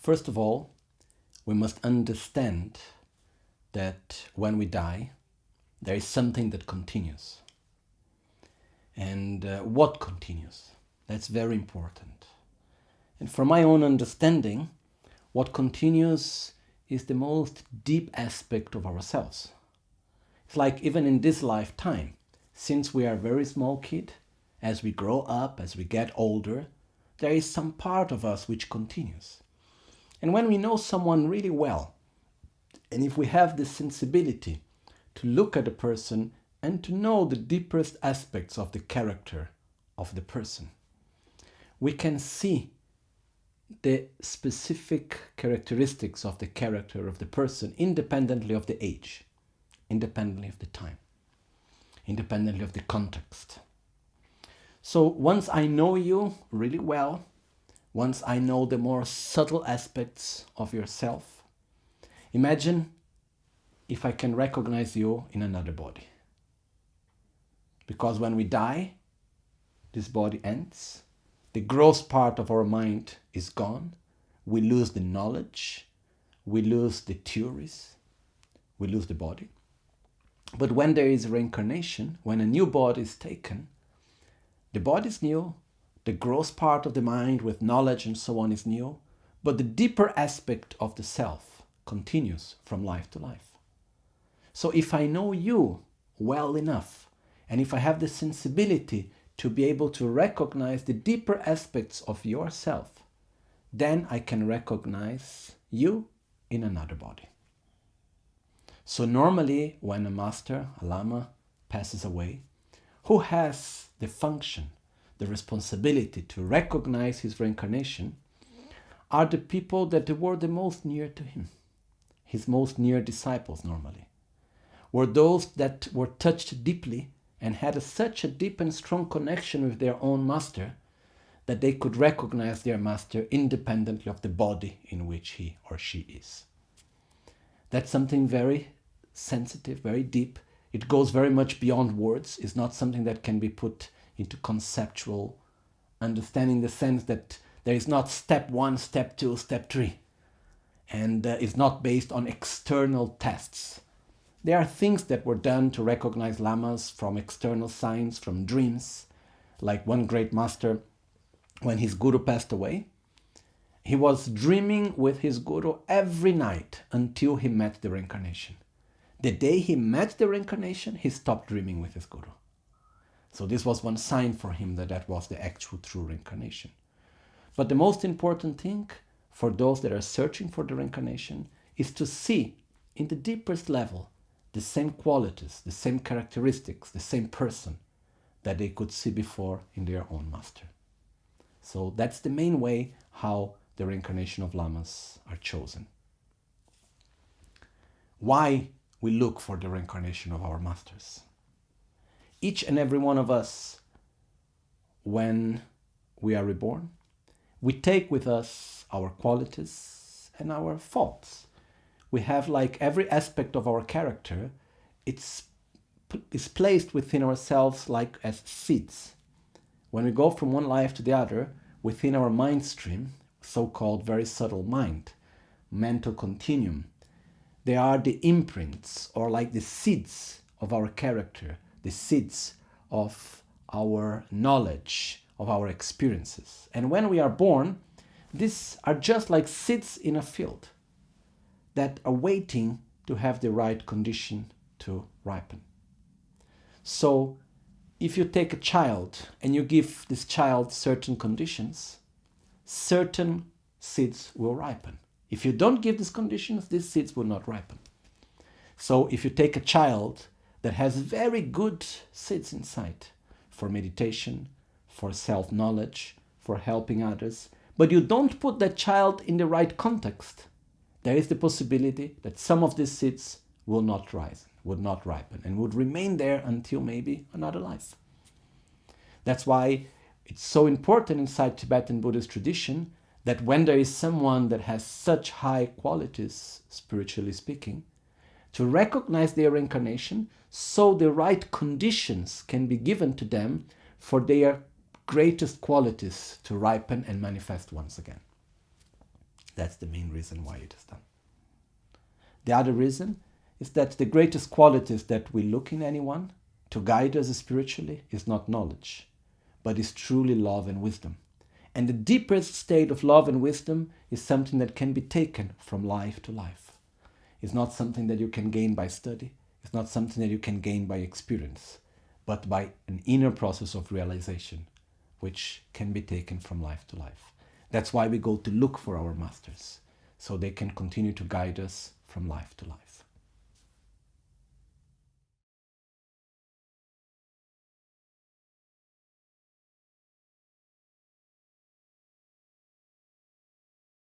First of all, we must understand that when we die, there is something that continues. And what continues? That's very important. And from my own understanding, what continues is the most deep aspect of ourselves. It's like even in this lifetime, since we are a very small kid, as we grow up, as we get older, there is some part of us which continues. And when we know someone really well, and if we have the sensibility to look at a person and to know the deepest aspects of the character of the person, we can see the specific characteristics of the character of the person independently of the age, independently of the time, independently of the context. So once I know you really well, once I know the more subtle aspects of yourself, imagine if I can recognize you in another body. Because when we die, this body ends, the gross part of our mind is gone, we lose the knowledge, we lose the theories, we lose the body. But when there is reincarnation, when a new body is taken, the body is new, the gross part of the mind with knowledge and so on is new, but the deeper aspect of the self continues from life to life. So if I know you well enough, and if I have the sensibility to be able to recognize the deeper aspects of yourself, then I can recognize you in another body. So normally when a master, a lama, passes away, who has the function, the responsibility to recognize his reincarnation are the people that were the most near to him, his most near disciples normally, were those that were touched deeply and had such a deep and strong connection with their own master that they could recognize their master independently of the body in which he or she is. That's something very sensitive, very deep. It goes very much beyond words. It's not something that can be put into conceptual understanding, in the sense that there is not step 1, step 2, step 3. And it's not based on external tests. There are things that were done to recognize lamas from external signs, from dreams. Like one great master, when his guru passed away, he was dreaming with his guru every night until he met the reincarnation. The day he met the reincarnation, he stopped dreaming with his guru. So this was one sign for him that that was the actual true reincarnation. But the most important thing for those that are searching for the reincarnation is to see in the deepest level the same qualities, the same characteristics, the same person that they could see before in their own master. So that's the main way how the reincarnation of lamas are chosen. Why we look for the reincarnation of our masters? Each and every one of us, when we are reborn, we take with us our qualities and our faults. We have, like every aspect of our character, it's placed within ourselves like as seeds. When we go from one life to the other, within our mind stream, so-called very subtle mind, mental continuum, there are the imprints, or like the seeds of our character, the seeds of our knowledge, of our experiences. And when we are born, these are just like seeds in a field that are waiting to have the right condition to ripen. So if you take a child and you give this child certain conditions, certain seeds will ripen. If you don't give these conditions, these seeds will not ripen. So if you take a child that has very good seeds inside for meditation, for self-knowledge, for helping others, but you don't put that child in the right context, there is the possibility that some of these seeds will not rise, would not ripen, and would remain there until maybe another life. That's why it's so important inside Tibetan Buddhist tradition that when there is someone that has such high qualities, spiritually speaking, to recognize their reincarnation so the right conditions can be given to them for their greatest qualities to ripen and manifest once again. That's the main reason why it is done. The other reason is that the greatest qualities that we look in anyone to guide us spiritually is not knowledge, but is truly love and wisdom. And the deepest state of love and wisdom is something that can be taken from life to life. It's not something that you can gain by study. It's not something that you can gain by experience, but by an inner process of realization, which can be taken from life to life. That's why we go to look for our masters, so they can continue to guide us from life to life.